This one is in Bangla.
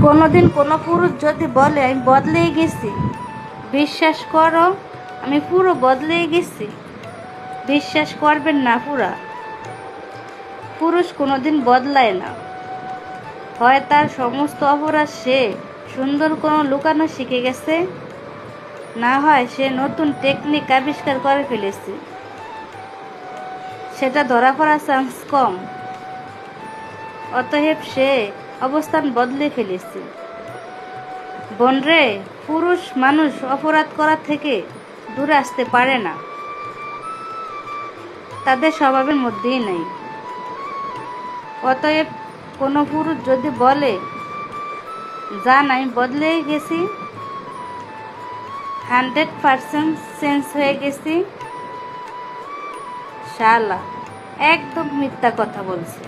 কোনোদিন কোনো পুরুষ যদি বলে আমি বদলেই গেছি, বিশ্বাস করো আমি পুরো বদলেই গেছি, বিশ্বাস করবেন না। পুরুষ কোনোদিন বদলায় না। হয় তার সমস্ত অপরাধ সে সুন্দর কোনো লুকানো শিখে গেছে, না হয় সে নতুন টেকনিক আবিষ্কার করে ফেলেছে, সেটা ধরা পড়ার চান্স কম। অতএব সে অবস্থান বদলে ফেলেছে। বোনরে, পুরুষ মানুষ অপরাধ করা থেকে দূরে আসতে পারে না, তাদের স্বভাবের মধ্যেই নেই। অতএব কোনো পুরুষ যদি বলে জান আমি বদলেই গেছি, 100% চেঞ্জ হয়ে গেছি, শালা একদম মিথ্যা কথা বলছে।